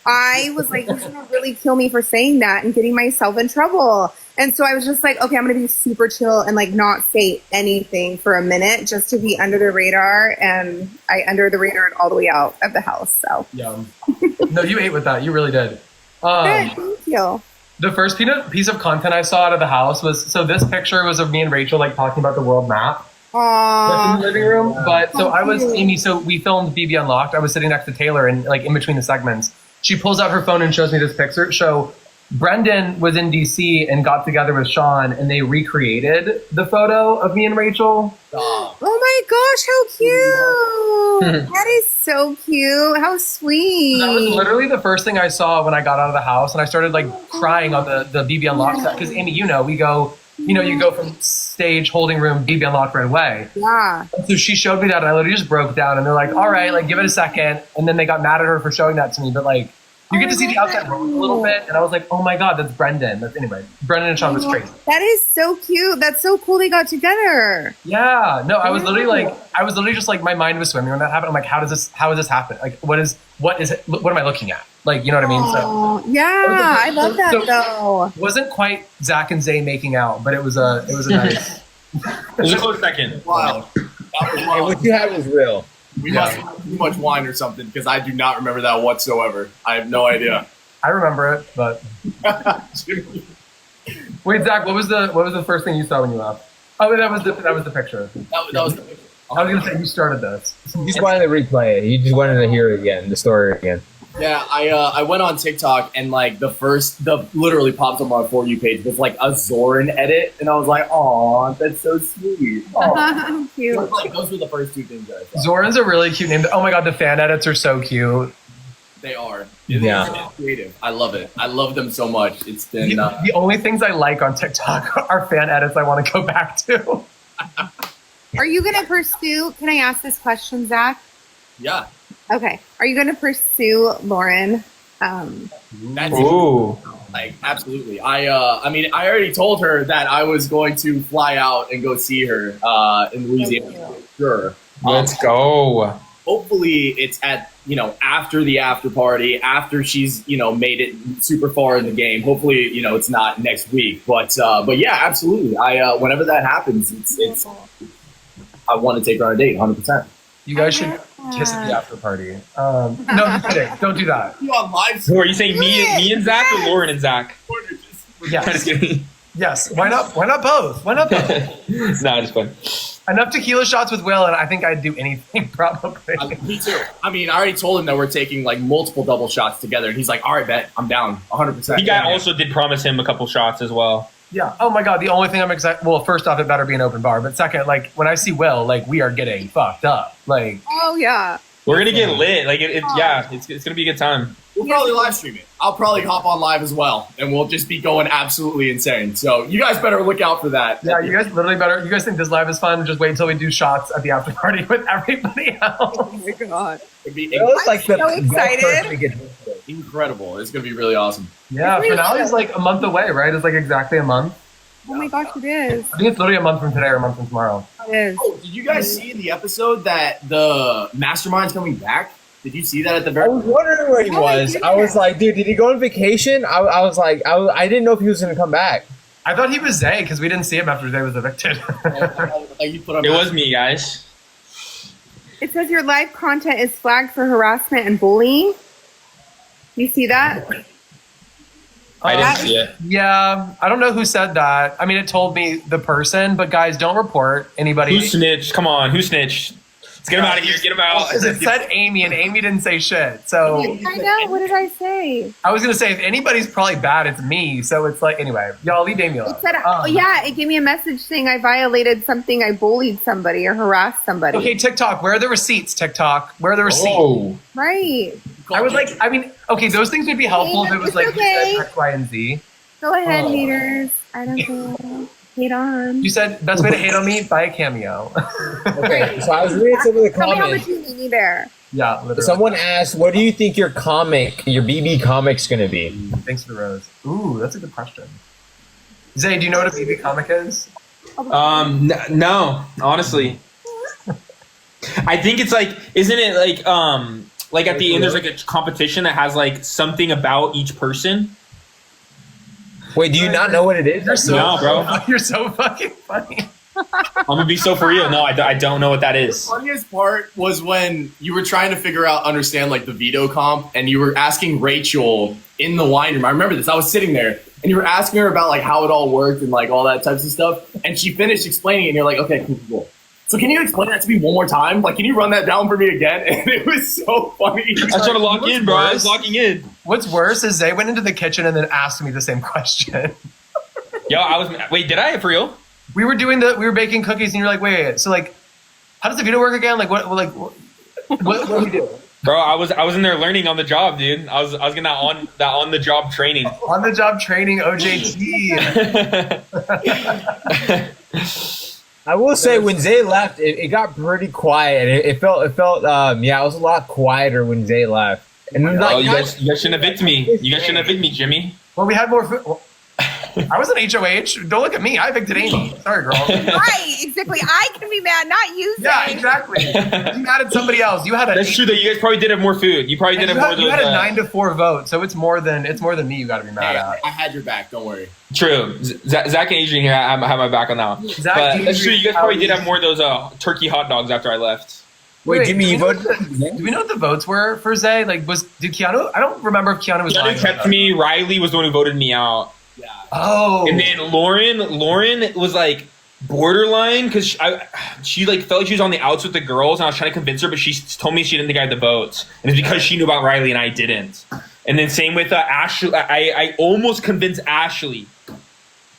I was like, he's gonna really kill me for saying that and getting myself in trouble. And so I was just like, okay, I'm gonna be super chill and like not say anything for a minute just to be under the radar. And I under the radar all the way out of the house. So yeah, no, you ate with that. You really did. good, thank you. The first piece of content I saw out of the house was, so this picture was of me and Rachel like talking about the world map. Aww. In the living room. But so I was Amy, so we filmed BB Unlocked. I was sitting next to Taylor and like in between the segments. She pulls out her phone and shows me this picture. So Brendan was in DC and got together with Sean and they recreated the photo of me and Rachel. Oh my gosh, how cute. That is so cute. How sweet. That was literally the first thing I saw when I got out of the house, and I started like crying on the BB Unlocked set. Because Amy, you know, we go, you know, you go from stage, holding room, BB Unlocked right away. Yeah. And so she showed me that and I literally just broke down and they're like, all right, like give it a second. And then they got mad at her for showing that to me. But like, you get to see the outside world a little bit. And I was like, oh my God, that's Brendan. Anyway, Brendan and Sean was crazy. That is so cute. That's so cool they got together. Yeah. No, I was literally just like, my mind was swimming when that happened. I'm like, how does this happen? Like, what am I looking at? Like, you know what I mean? So yeah, I love that though. It wasn't quite Zach and Zay making out, but it was a nice. It was a close second. Wow. That was Hey, wild. what you had was real. We must have had too much wine or something because I do not remember that whatsoever. I have no idea. I remember it, but wait, Zach, what was the first thing you saw when you left? Oh, that was the picture. That was the picture. I was gonna say you started this. You just wanted to replay it. You just wanted to hear it again, the story again. Yeah, I went on TikTok and like literally popped on my For You page with like a Zoran edit, and I was like, "Aw, that's so sweet." Aw. Cute. Like those were the first two things that I saw. Zoran's a really cute name. Oh my God, the fan edits are so cute. They are. Yeah. It's creative. I love it. I love them so much. It's been The only things I like on TikTok are fan edits I want to go back to. Are you gonna pursue? Can I ask this question, Zach? yeah. Okay. Are you gonna pursue Lauren? That's Ooh. like absolutely. I mean, I already told her that I was going to fly out and go see her in Louisiana. Sure. Let's go. Hopefully it's at, after the after party, after she's, made it super far in the game. Hopefully, it's not next week, but yeah, absolutely. Whenever that happens, it's I want to take her on a date 100%. You guys should kiss at the after party. No, I'm kidding. Don't do that. You on live? Who are you saying? Me and Zach or Lauren and Zach? Yes. Just kidding. Yes. Why not? Why not both? Why not both? No, just fun. Enough tequila shots with Will, and I think I'd do anything probably. Me too. I mean, I already told him that we're taking like multiple double shots together, and he's like, "All right, bet, I'm down, 100%." The guy also did promise him a couple shots as well. Yeah. Oh my God. The only thing I'm excited. Well, first off, it better be an open bar. But second, like when I see Will, like we are getting fucked up. Like. Oh yeah. We're gonna get lit. Like it's gonna be a good time. We'll probably live stream it. I'll probably hop on live as well, and we'll just be going absolutely insane. So you guys better look out for that. Yeah, you guys literally better. You guys think this live is fun? Just wait until we do shots at the after party with everybody else. Oh my God. It'd be It was like so the best excited. person to get incredible. It's gonna be really awesome. Yeah, finale is like a month away, right? It's like exactly a month. Oh my gosh, it is. I think it's literally a month from today or a month from tomorrow. It is. Oh, did you guys see in the episode that the mastermind's coming back? Did you see that at the I very? was wondering where he was. I was like, dude, did he go on vacation? I was like, I didn't know if he was going to come back. I thought he was Zay because we didn't see him after Zay was evicted. Like you put on It was me, guys. It says your live content is flagged for harassment and bullying. You see that? I didn't see it. Yeah, I don't know who said that. I mean, it told me the person, but guys, don't report anybody. Who snitched? Come on, who snitched? Let's get him out of here. Get him out. Because it said Amy, and Amy didn't say shit. So I know. What did I say? I was gonna say if anybody's probably bad, it's me. So it's like anyway, y'all leave Amy alone. It said, oh yeah, it gave me a message saying I violated something, I bullied somebody or harassed somebody. Okay, TikTok, where are the receipts? TikTok, where are the receipts? Oh, Right. I was like, I mean, okay, those things would be helpful if it was It's like okay. you said X, Y, and Z. Go ahead, Oh. haters. I don't care. Hate on. You said best way to hate on me, buy a cameo. Okay, so I was reading some of the Tell me how much comments. you need me there. Yeah, literally. Someone asked, what do you think your BB comic's going to be? Thanks for the rose. Ooh, that's a good question. Zay, do you know what a BB comic is? no, honestly. I think it's like, isn't it like like at the end there's like a competition that has like something about each person. Wait, do you not know what it is? No, bro. You're so fucking funny. I'm gonna be so for real. No, I don't know what that The is. funniest part was when you were trying to understand like the veto comp, and you were asking Rachel in the wine room. I remember this. I was sitting there, and you were asking her about like how it all worked and like all that types of stuff. And she finished explaining it, and you're like, okay, cool. So can you explain that to me one more time? Like, can you run that down for me again? And it was so funny. I was trying to lock in, bro. I was locking in. What's worse is they went into the kitchen and then asked me the same question. Yo, wait, did I for real? We were baking cookies and you're like, wait, so like, how does the veto work again? Like, what do we do? Bro, I was in there learning on the job, dude. I was getting that on the job training. On the job training, OJT. I will say when Zay left, it got pretty quiet. It felt it was a lot quieter when Zay left. And then, like, you guys shouldn't evict me. You guys shouldn't evict me, Jimmy. Well, we had more food. Well, I was an HOH. Don't look at me. I evicted Amy. Sorry, girl. Right, exactly. I can be mad, not you. Yeah, Zay. exactly. You mad at somebody else. You had a. That's true though. You guys probably did have more food. You probably did have more. You had a 9-4 vote, so it's more than me. You got to be mad at. I had your back. Don't worry. True. Zach and Adrian here have my back on that one. Zach, But that's true. You guys probably did have more of those turkey hot dogs after I left. wait, Jimmy, you voted? Do we know what the votes were for Zay? Like, did Keanu? I don't remember if Keanu was. Keanu kept me. Riley was the one who voted me out. Yeah. Oh. And then Lauren was like borderline because she like felt like she was on the outs with the girls, and I was trying to convince her, but she told me she didn't think I had the votes, and it's because she knew about Riley and I didn't. And then same with Ashley. I almost convinced Ashley,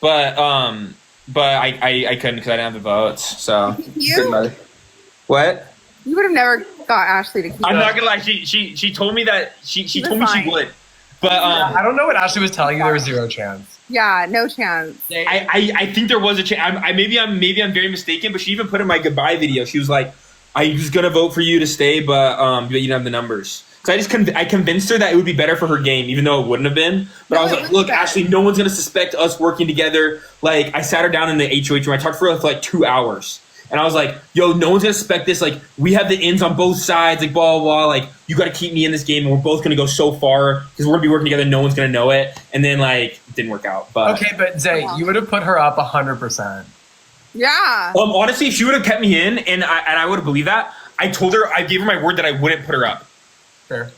but I couldn't because I didn't have the votes. So You? What? You would have never got Ashley to keep I'm it. not gonna lie. She told me that she was told me fine. she would, but I don't know what Ashley was telling you. There was zero chance. Yeah, no chance. I think there was a chance. Maybe I'm very mistaken, but she even put in my goodbye video. She was like, "I was gonna vote for you to stay, but you didn't have the numbers." So I convinced her that it would be better for her game, even though it wouldn't have been. But I was like, "Look, Ashley, no one's gonna suspect us working together." Like, I sat her down in the HOH room. I talked for her for like 2 hours. And I was like, yo, no one's going to suspect this. Like, we have the ins on both sides. Like, blah, blah, blah. Like, you got to keep me in this game. And we're both going to go so far because we're going to be working together. No one's going to know it. And then, like, it didn't work out. But Okay, but Zay, you would have put her up 100%. Yeah. honestly, if she would have kept me in and I would have believed that, I told her, I gave her my word that I wouldn't put her up. Fair.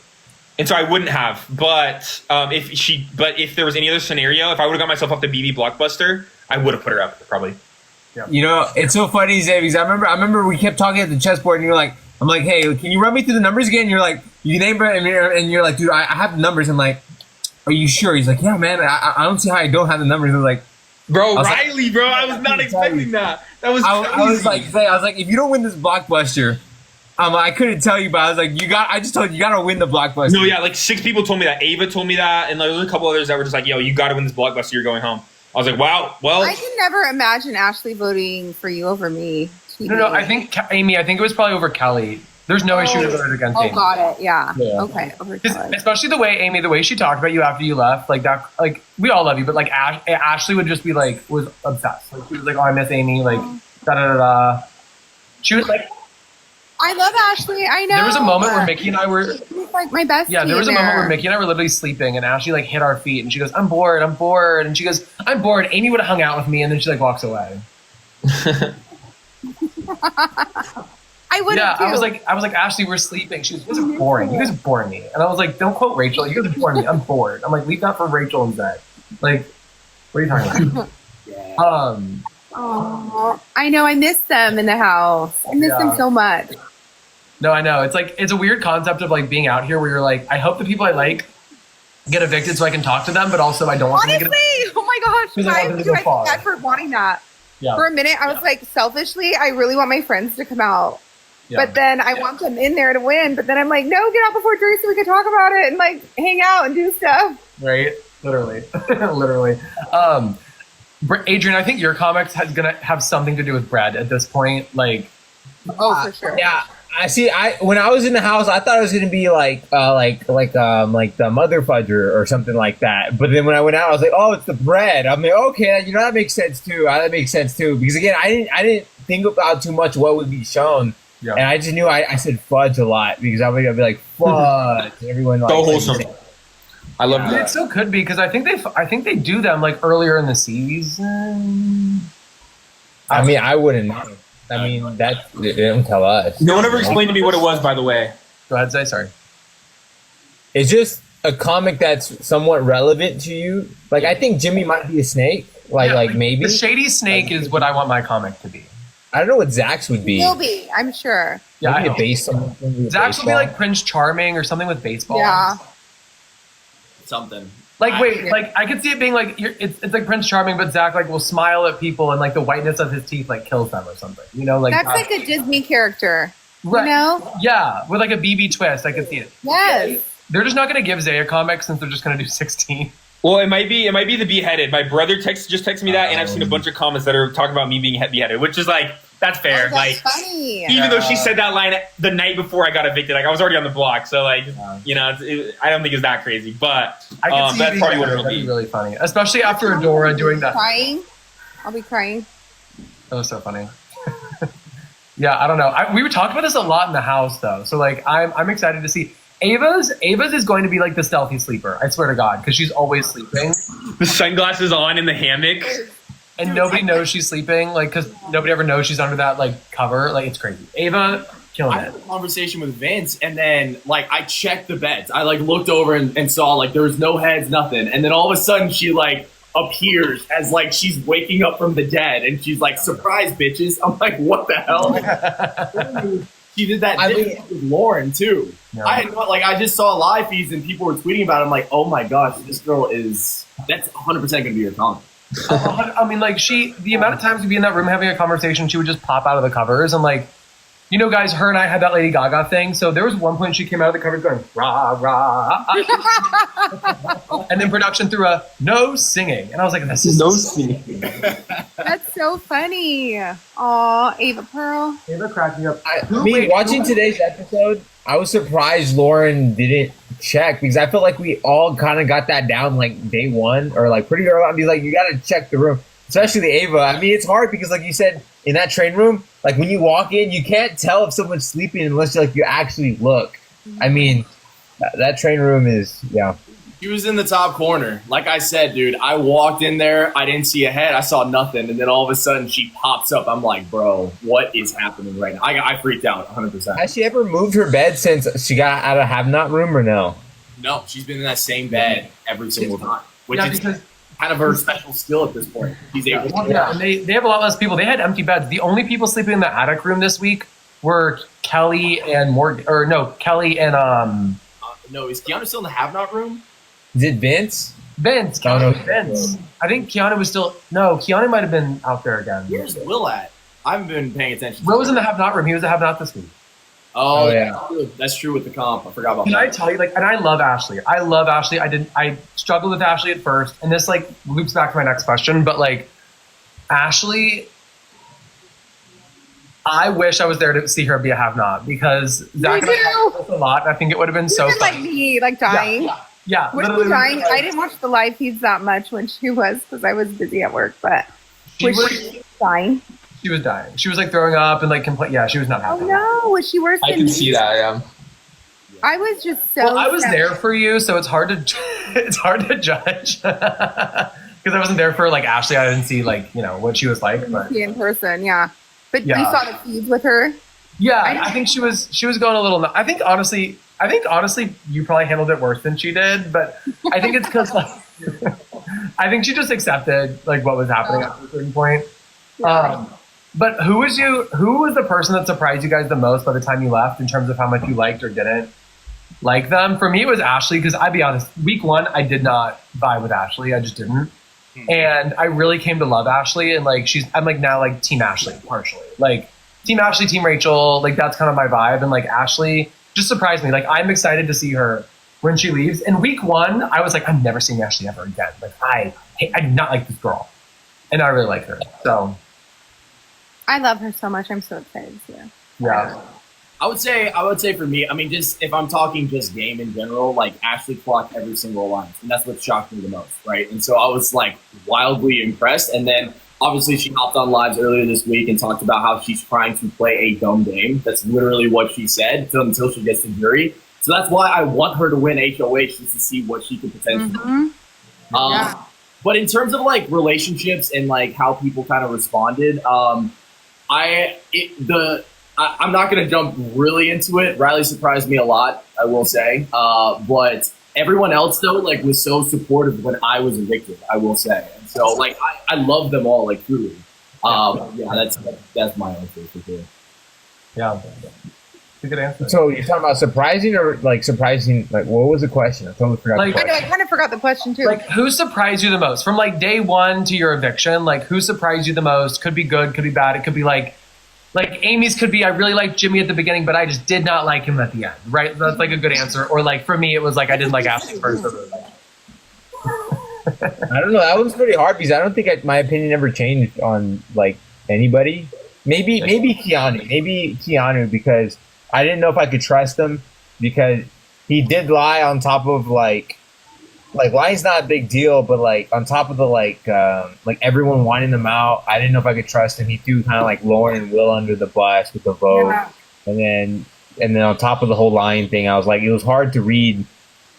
And so I wouldn't have. But if there was any other scenario, if I would have got myself off the BB Blockbuster, I would have put her up, probably. You know, it's so funny, Zay, because I remember we kept talking at the chessboard, and you're like, I'm like, hey, can you run me through the numbers again? And you're like, you name it, and you're like, dude, I have the numbers. I'm like, are you sure? He's like, yeah, man, I don't see how I don't have the numbers. I was like, Bro, Riley, bro, I was not expecting that. That was crazy. I was like, Zay, if you don't win this Blockbuster, I couldn't tell you, but I was like, I just told you, you gotta win the Blockbuster. No, yeah, like 6 people told me that. Ava told me that, and there was a couple others that were just like, yo, you gotta win this Blockbuster, you're going home. I was like, wow, well. I can never imagine Ashley voting for you over me. No, I think, Amy, I think it was probably over Kelly. There's no way she would have voted against Amy. Oh, got it. Yeah. Yeah. Okay. Over Kelly. Especially the way, Amy, the way she talked about you after you left, like that, like, we all love you, but like Ashley would just be like, was obsessed. Like, she was like, oh, I miss Amy, like, da-da-da-da. She was like, I love Ashley. I know. there was a moment where Mickey and I were, She's like my best. yeah, there was a moment where Mickey and I were literally sleeping, and Ashley like hit our feet, and she goes, I'm bored, and she goes, I'm bored. Amy would have hung out with me, and then she like walks away. I would. Yeah, too. I was like, Ashley, we're sleeping. She goes, you guys are boring. You guys are boring me. And I was like, don't quote Rachel. You guys are boring me. I'm bored. I'm like, leave that for Rachel instead. Like, what are you talking about? Aw, I know. I miss them in the house. I miss them so much. No, I know. It's like, it's a weird concept of like being out here where you're like, I hope the people I like get evicted so I can talk to them, but also I don't want Honestly, them to get oh my gosh, Because I want them to go I feel far. bad for wanting that. Yeah. For a minute, I was like, selfishly, I really want my friends to come out. Yeah. But then I want them in there to win. But then I'm like, no, get out before Drew so we can talk about it and like hang out and do stuff. Right? Literally. Literally. Adrian, I think your comics is going to have something to do with Brad at this point. Like, Oh, for sure. Yeah, I see. When I was in the house, I thought it was gonna be like the mother fudger or something like that. But then when I went out, I was like, oh, it's the bread. I'm like, okay, that makes sense too. That makes sense too. Because again, I didn't think about too much what would be shown. Yeah. And I just knew I said fudge a lot because I would be like fudge. And everyone like So wholesome. I love It that. still could be because I think they do them like earlier in the season. I mean, I wouldn't know. I mean, they don't tell us. No one ever explained to me what it was, by the way. Go ahead, say sorry. It's just a comic that's somewhat relevant to you. Like, I think Jimmy might be a snake. Like maybe. The shady snake is what I want my comic to be. I don't know what Zach's would be. Will be, I'm sure. Yeah, Maybe I a hope. base something with Zach's will be baseball. like Prince Charming or something with baseball. Yeah. Something. Like wait, like I could see it being like it's like Prince Charming, but Zach like will smile at people and like the whiteness of his teeth like kills them or something. You know, like That's like a Disney character. right. You know? Yeah, with like a BB twist, I could see it. Yes. They're just not going to give Zay a comic since they're just going to do 16. Well, it might be the beheaded. My brother just texted me that, and I've seen a bunch of comments that are talking about me being beheaded, which is like that's fair. Oh, like that's funny. even though she said that line the night before I got evicted, like I was already on the block, so like you know, I don't think it's that crazy, but I could see that's it probably being what it'll that'd be. be really funny, especially after Adora doing that. Crying. I'll be crying. That was so funny. Yeah, I don't know. We were talking about this a lot in the house though, so like I'm excited to see. Ava's is going to be like the stealthy sleeper. I swear to God, because she's always sleeping. The sunglasses on in the hammock. And nobody knows she's sleeping, like, because nobody ever knows she's under that, like, cover. Like, it's crazy. Ava, killing I it. had a conversation with Vince, and then like I checked the beds. I like looked over and saw like there was no heads, nothing. And then all of a sudden she like appears as like she's waking up from the dead, and she's like, "Surprise, bitches!" I'm like, "What the hell?" She did that with Lauren too. Yeah. I had not, like I just saw live feeds and people were tweeting about it. I'm like, "Oh my gosh, this girl that's 100% going to be her comic." I mean, like, the amount of times we'd be in that room having a conversation, she would just pop out of the covers. And, like, you know, guys, her and I had that Lady Gaga thing. So there was one point she came out of the covers going, rah, rah. And then production threw a no singing. And I was like, this is No singing. That's so funny. Aw, Ava Pearl. Ava cracking up. Watching today's episode, I was surprised Lauren didn't check because I felt like we all kind of got that down like day one or like pretty early on. Be like, you got to check the room, especially the Ava. I mean, it's hard because like you said in that train room, like when you walk in, you can't tell if someone's sleeping unless like you actually look. I mean, that train room is She was in the top corner. Like I said, dude, I walked in there. I didn't see a head. I saw nothing. And then all of a sudden she pops up. I'm like, bro, what is happening right now? I freaked out 100%. Has she ever moved her bed since she got out of have not room or no? No, she's been in that same bed every single time, which Yeah, is because kind of her special skill at this point. She's able to. yeah, and they have a lot less people. They had empty beds. The only people sleeping in the attic room this week were Kelly and Morgan, or no, Kelly and No, is Keanu still in the have not room? Is it Vince? Vince. Oh, no. Vince. I think Keanu was still Keanu might have been out there again. Where's Will at? I haven't been paying attention. Will was in the have not room. He was the have not this week. Oh, Oh, yeah. That's true with the comp. I forgot about Can that. I tell you, like, and I love Ashley. I love Ashley. I struggled with Ashley at first, and this like loops back to my next question. But like, Ashley, I wish I was there to see her be a have not because Zach and I talked about this a lot, and I think it would have been so She was like fun. me, like dying. Yeah, Was she dying? I didn't watch the live feeds that much when she was because I was busy at work. But was she dying? She was dying. She was like throwing up and like complain. Yeah, she was not Oh happy. no, was she worse I than can me? see that. Yeah. I was just so. Well, I was sad. there for you, so it's hard to judge because I wasn't there for like Ashley. I didn't see like what she was like, but in person, yeah. But Yeah. you saw the feeds with her. yeah, I think she was going a little. I think honestly, you probably handled it worse than she did, but I think it's because like I think she just accepted like what was happening at a certain point. But who was the person that surprised you guys the most by the time you left in terms of how much you liked or didn't like them? For me, it was Ashley because I'd be honest, week one, I did not vibe with Ashley. I just didn't. And I really came to love Ashley. And like, I'm like now like team Ashley partially, like team Ashley, team Rachel, like that's kind of my vibe. And like Ashley just surprised me. Like I'm excited to see her when she leaves. In week one, I was like, I'm never seeing Ashley ever again. Like I do not like this girl. And I really like her. So I love her so much. I'm so excited to see her. yeah. I would say for me, I mean, just if I'm talking just game in general, like Ashley clocked every single line, and that's what shocked me the most, right? And so I was like wildly impressed. And then obviously she hopped on lives earlier this week and talked about how she's trying to play a dumb game. That's literally what she said until she gets to jury. So that's why I want her to win HOH, just to see what she could potentially do. But in terms of like relationships and like how people kind of responded, I'm not going to jump really into it. Riley surprised me a lot, I will say. But everyone else though, like, was so supportive when I was evicted, I will say. And so like I love them all, like, truly. That's my answer for sure. Yeah. It's a good answer. So you're talking about surprising or like surprising? Like, what was the question? I totally forgot. Like, the I know, I question. kind of forgot the question too. Like, who surprised you the most from like day one to your eviction? Like, who surprised you the most? Could be good, could be bad. It could be like Amy's could be, I really liked Jimmy at the beginning, but I just did not like him at the end. Right? That's like a good answer. Or like for me, it was like I didn't like Ashley first. I don't know. That was pretty hard because I don't think my opinion ever changed on like anybody. Maybe Keanu because I didn't know if I could trust him because he did lie on top of like lying's not a big deal, but like on top of the like everyone wanting them out, I didn't know if I could trust him. He threw kind of like Lauren and Will under the bus with the vote, and then on top of the whole lying thing, I was like, it was hard to read,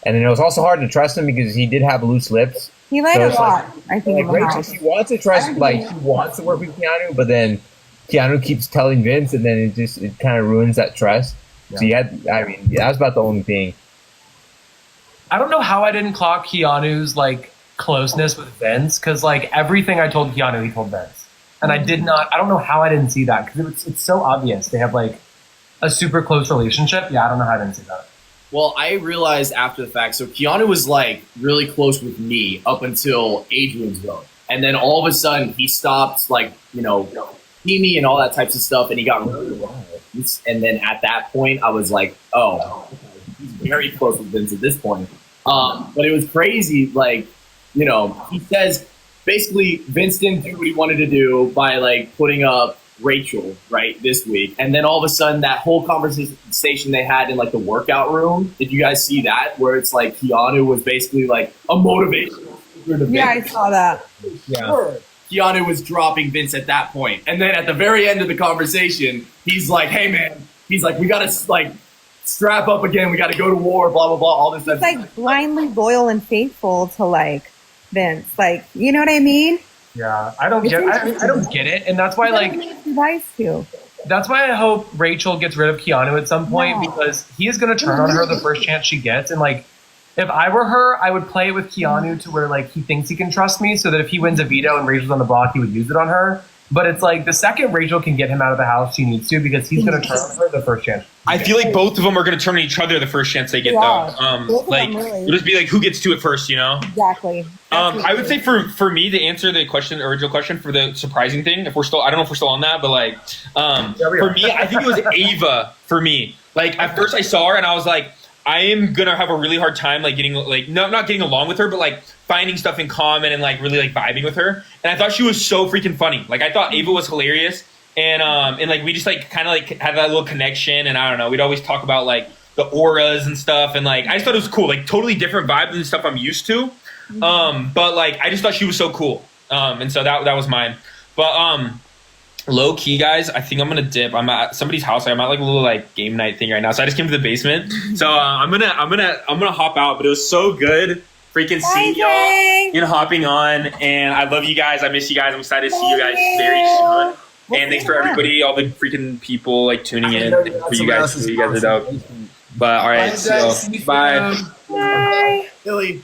and then it was also hard to trust him because he did have loose lips. He lied a lot, I think. Like Rachel, she wants to trust, like she wants to work with Keanu, but then Keanu keeps telling Vince, and then it kind of ruins that trust. Yeah. So that was about the only thing. I don't know how I didn't clock Keanu's like closeness with Vince, because like everything I told Keanu, he told Vince, and I don't know how I didn't see that because it's so obvious they have like a super close relationship. Yeah, I don't know how I didn't see that. Well, I realized after the fact. So Keanu was like really close with me up until Adrian's vote, and then all of a sudden he stopped like me and all that types of stuff, and he got really wild. And then at that point, I was like, oh, he's very close with Vince at this point. But it was crazy. Like, he says basically Vince didn't do what he wanted to do by like putting up Rachel right this week, and then all of a sudden that whole conversation they had in like the workout room. Did you guys see that? Where it's like Keanu was basically like a motivation. Yeah, I saw that. Yeah. Sure. Keanu was dropping Vince at that point. And then at the very end of the conversation, he's like, hey, man, he's like, we got to, like, strap up again. We got to go to war, blah, blah, blah, all this stuff. He's, like, blindly loyal and faithful to, like, Vince. Like, you know what I mean? Yeah, I don't get it. And that's why, like, that's why I hope Rachel gets rid of Keanu at some point, because he is going to turn on her the first chance she gets. And, like, if I were her, I would play it with Keanu to where like he thinks he can trust me, so that if he wins a veto and Rachel's on the block, he would use it on her. But it's like the second Rachel can get him out of the house, she needs to, because he's going to turn on her the first chance. I feel like both of them are going to turn on each other the first chance they get, though. Like, it'll just be like who gets to it first, Exactly. I would say for me to answer the original question for the surprising thing, I don't know if we're still on that, but like, for me, I think it was Ava. For me, like at first I saw her and I was like, I am gonna have a really hard time like getting like not getting along with her, but like finding stuff in common and like really like vibing with her. And I thought she was so freaking funny. Like I thought Ava was hilarious, and like we just like kind of like had that little connection. And I don't know, we'd always talk about like the auras and stuff, and like I just thought it was cool, like totally different vibe than the stuff I'm used to. But like I just thought she was so cool. And so that was mine. But low key, guys, I think I'm gonna dip. I'm at somebody's house. I'm at like a little like game night thing right now. So I just came to the basement. So I'm gonna hop out. But it was so good, freaking seeing y'all, hopping on. And I love you guys. I miss you guys. I'm excited to see you guys very soon. And thanks for everybody, all the freaking people like tuning in. For you guys, are dope. But all right, so bye. Bye. Billy.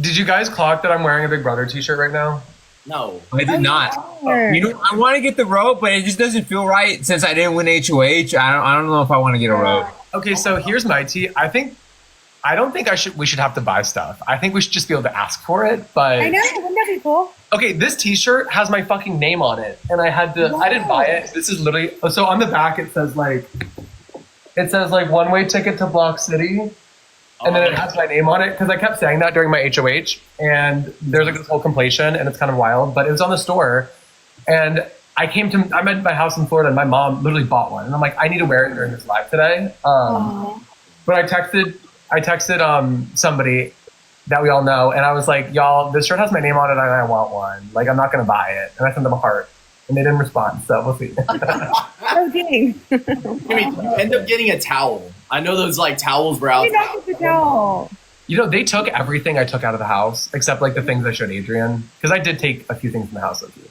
Did you guys clock that I'm wearing a Big Brother t-shirt right now? No. I did not. I want to get the rope, but it just doesn't feel right since I didn't win HOH. I don't know if I want to get a rope. Okay, so here's my tea. I don't think we should have to buy stuff. I think we should just be able to ask for it. But I know, wouldn't that be cool? Okay, this t-shirt has my fucking name on it, and I didn't buy it. This is literally, so on the back it says like one-way ticket to Block City. And then it has my name on it, because I kept saying that during my HOH, and there's like this whole compilation, and it's kind of wild, but it was on the store, and I'm at my house in Florida, and my mom literally bought one, and I'm like, I need to wear it during this live today. But I texted somebody that we all know. And I was like, y'all, this shirt has my name on it and I want one. Like, I'm not going to buy it. And I sent them a heart. And they didn't respond, so we'll see. Oh, dang. Jimmy, did you end up getting a towel? I know those like towels were out. I got the towel. You know, they took everything I took out of the house, except like the things I showed Adrian. Because I did take a few things from the house with you.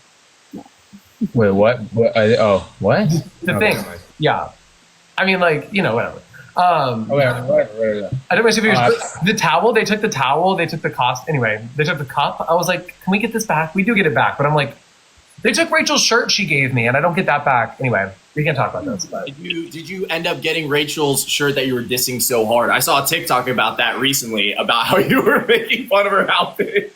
Wait, what? What? What? The thing. Yeah. I mean, like, you know, whatever. Whatever. I don't know. The towel, they took the towel, they took the cost. Anyway, they took the cup. I was like, can we get this back? We do get it back. But I'm like, they took Rachel's shirt she gave me, and I don't get that back. Anyway, we can't talk about this. But. Did you end up getting Rachel's shirt that you were dissing so hard? I saw a TikTok about that recently, about how you were making fun of her outfit.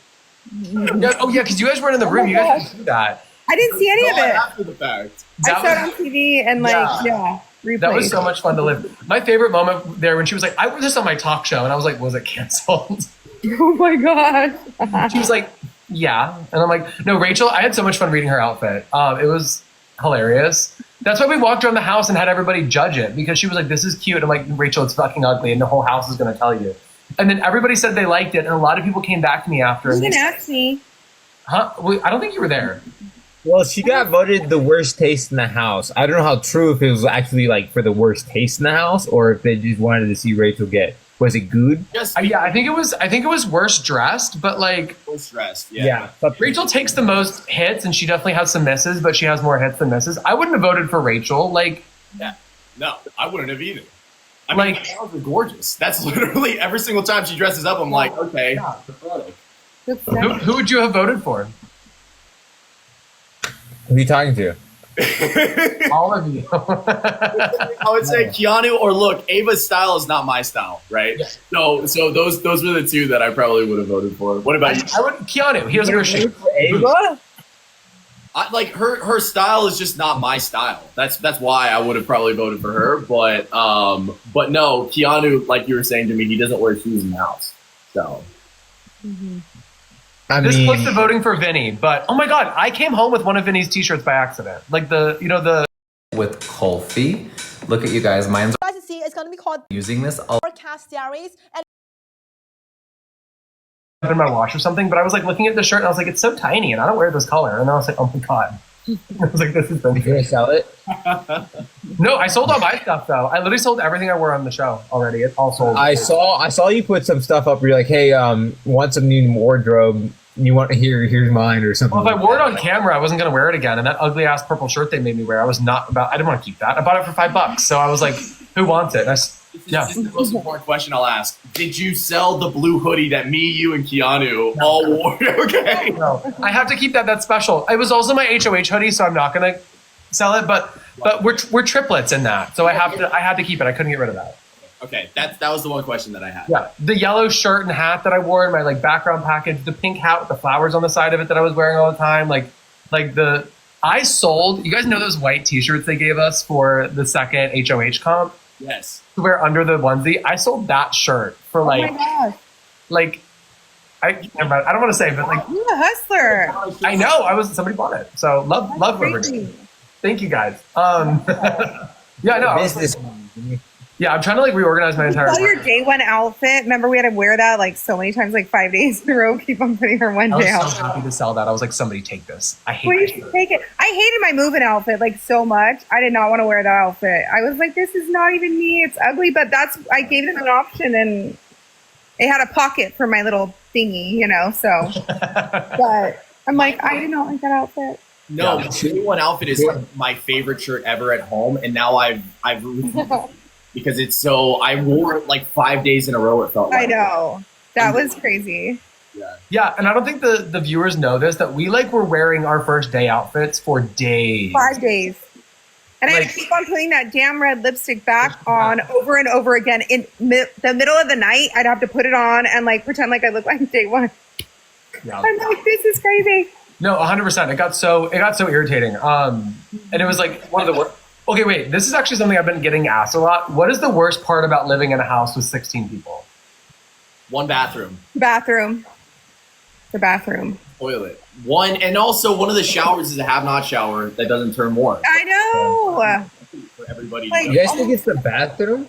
Oh, yeah, because you guys weren't in the room. You guys didn't see that. I didn't see any of it. After the fact. I saw it on TV and replayed. That was so much fun to live. My favorite moment there when she was like, I wore this on my talk show, and I was like, was it canceled? Oh my god. She was like, yeah. And I'm like, no, Rachel, I had so much fun reading her outfit. It was hilarious. That's why we walked around the house and had everybody judge it, because she was like, this is cute. I'm like, Rachel, it's fucking ugly, and the whole house is going to tell you. And then everybody said they liked it, and a lot of people came back to me after. You and didn't ask me. Huh? I don't think you were there. Well, she got voted the worst taste in the house. I don't know how true, if it was actually like for the worst taste in the house, or if they just wanted to see Rachel get. Was it good? Yes. Yeah, I think it was worst dressed, but like Worst dressed. Yeah. Rachel takes the most hits, and she definitely has some misses, but she has more hits than misses. I wouldn't have voted for Rachel. Like, Yeah. No, I wouldn't have either. I mean, the gowns are gorgeous. That's literally every single time she dresses up, I'm like, okay. who would you have voted for? Who are you talking to? All of you. I would say Keanu, or look, Ava's style is not my style, right? Yeah. So those were the two that I probably would have voted for. What about you? I would Keanu. He doesn't wear shoes. Ava? Like her style is just not my style. That's why I would have probably voted for her. But no, Keanu, like you were saying to me, he doesn't wear shoes in the house. So This close to voting for Vinny, but oh my god, I came home with one of Vinny's t-shirts by accident. Like the with Kulfi. Look at you guys. Mine's As you see, it's going to be called using this Forecast Series, and in my wash or something, but I was like looking at the shirt and I was like, it's so tiny and I don't wear this color. And I was like, oh my god. I was like, this is so You gonna sell it? No, I sold all my stuff though. I literally sold everything I wore on the show already. It's all sold. I saw you put some stuff up where you're like, hey, want some new wardrobe? You want to here's mine or something. Well, if I wore it on camera, I wasn't going to wear it again. And that ugly ass purple shirt they made me wear, I didn't want to keep that. I bought it for $5. So I was like, who wants it? This is the most important question I'll ask. Did you sell the blue hoodie that me, you, and Keanu all wore? Okay. No, I have to keep that. That's special. It was also my HOH hoodie, so I'm not going to sell it. But we're triplets in that, so I had to keep it. I couldn't get rid of that. Okay, that was the one question that I had. Yeah, the yellow shirt and hat that I wore in my like background package, the pink hat with the flowers on the side of it that I was wearing all the time, I sold. You guys know those white T-shirts they gave us for the second HOH comp? Yes. To wear under the onesie. I sold that shirt for Oh my gosh. I don't want to say, but like You're a hustler. I know somebody bought it. So love whoever. Thank you guys. Yeah, no. Business. Yeah, I'm trying to like reorganize my entire. Tell your day one outfit. Remember, we had to wear that like so many times, like 5 days in a row. Keep on putting her one I was day so outfit. happy to sell that. I was like, somebody take this. I hate Please it. take it. I hated my moving outfit like so much. I did not want to wear that outfit. I was like, this is not even me. It's ugly, but I gave them an option, and it had a pocket for my little thingy, you know. So, but I'm like, I did not like that outfit. No, the day one outfit is my favorite shirt ever at home, and now I've because it's so. I wore it like 5 days in a row. It felt like. I know. That was crazy. Yeah, and I don't think the viewers know this, that we like were wearing our first day outfits for days. 5 days. And I had to keep on putting that damn red lipstick back on over and over again. In the middle of the night, I'd have to put it on and like pretend like I look like day one. Yeah. I'm like, this is crazy. No, 100%. It got so irritating. And it was like one of the worst. Okay, wait. This is actually something I've been getting asked a lot. What is the worst part about living in a house with 16 people? One bathroom. Bathroom. The bathroom. Toilet. One, and also one of the showers is a have-not shower that doesn't turn warm. I know. For everybody. Like- You guys think it's the bathroom?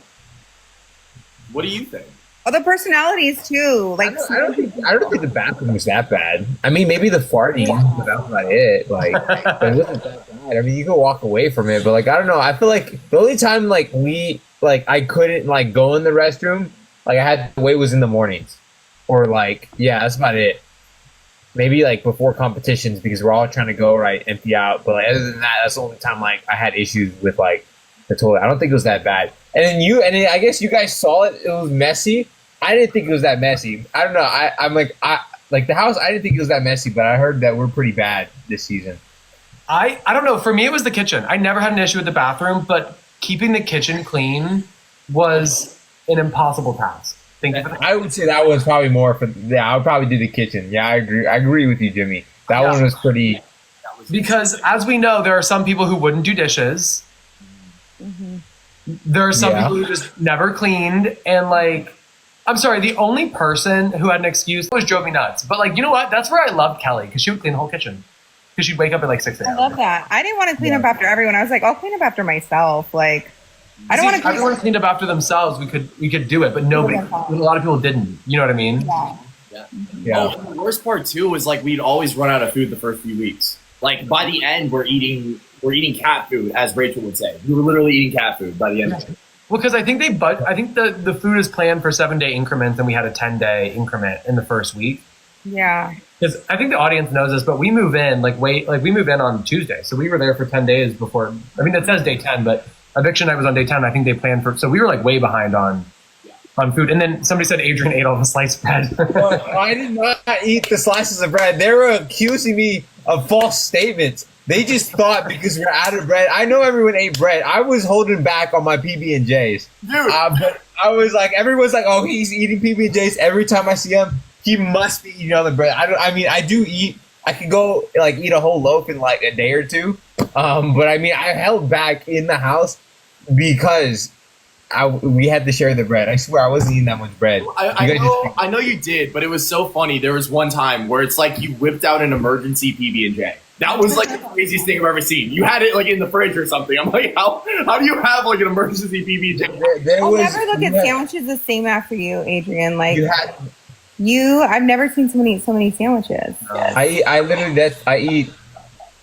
What do you think? Other personalities too. Like I don't think the bathroom was that bad. I mean, maybe the farting, but that's about it. Like, but it wasn't that bad. I mean, you could walk away from it, but like, I don't know. I feel like the only time I couldn't like go in the restroom, like I had to wait was in the mornings, or like, yeah, that's about it. Maybe like before competitions because we're all trying to go right, empty out. But like, other than that, that's the only time like I had issues with like the toilet. I don't think it was that bad. And then I guess you guys saw it. It was messy. I didn't think it was that messy. I don't know. I'm like the house. I didn't think it was that messy, but I heard that we're pretty bad this season. I don't know. For me, it was the kitchen. I never had an issue with the bathroom, but keeping the kitchen clean was an impossible task. I would say that was probably more for. Yeah, I would probably do the kitchen. Yeah, I agree. I agree with you, Jimmy. That one was pretty. Because as we know, there are some people who wouldn't do dishes. Mm-hmm. There are some people who just never cleaned, and like. I'm sorry, the only person who had an excuse was drove me nuts. But like, you know what? That's where I loved Kelly because she would clean the whole kitchen. Because she'd wake up at like 6 a.m. I love that. I didn't want to clean up after everyone. I was like, I'll clean up after myself. Like, I don't want to clean everyone cleaned up after themselves. We could do it, but nobody. A lot of people didn't. You know what I mean? Yeah. Oh, the worst part too was like we'd always run out of food the first few weeks. Like by the end, we're eating cat food, as Rachel would say. We were literally eating cat food by the end of it. Well, because I think the food is planned for 7-day increments, and we had a 10-day increment in the first week. Yeah. Because I think the audience knows this, but we move in we move in on Tuesday, so we were there for 10 days before. I mean, it says day 10, but eviction night was on day 10. I think they planned for, so we were like way behind on food. And then somebody said Adrian ate all the sliced bread. Well, I did not eat the slices of bread. They were accusing me of false statements. They just thought because we're out of bread. I know everyone ate bread. I was holding back on my PB&Js. But I was like, everyone's like, oh, he's eating PB&Js. Every time I see him, he must be eating other bread. I do eat. I could go like eat a whole loaf in like a day or two. But I mean, I held back in the house because we had to share the bread. I swear I wasn't eating that much bread. I know you did, but it was so funny. There was one time where it's like you whipped out an emergency PB&J. That was like the craziest thing I've ever seen. You had it like in the fridge or something. I'm like, how do you have like an emergency PB&J? I'll never look at sandwiches the same after you, Adrian. Like I've never seen someone eat so many sandwiches. I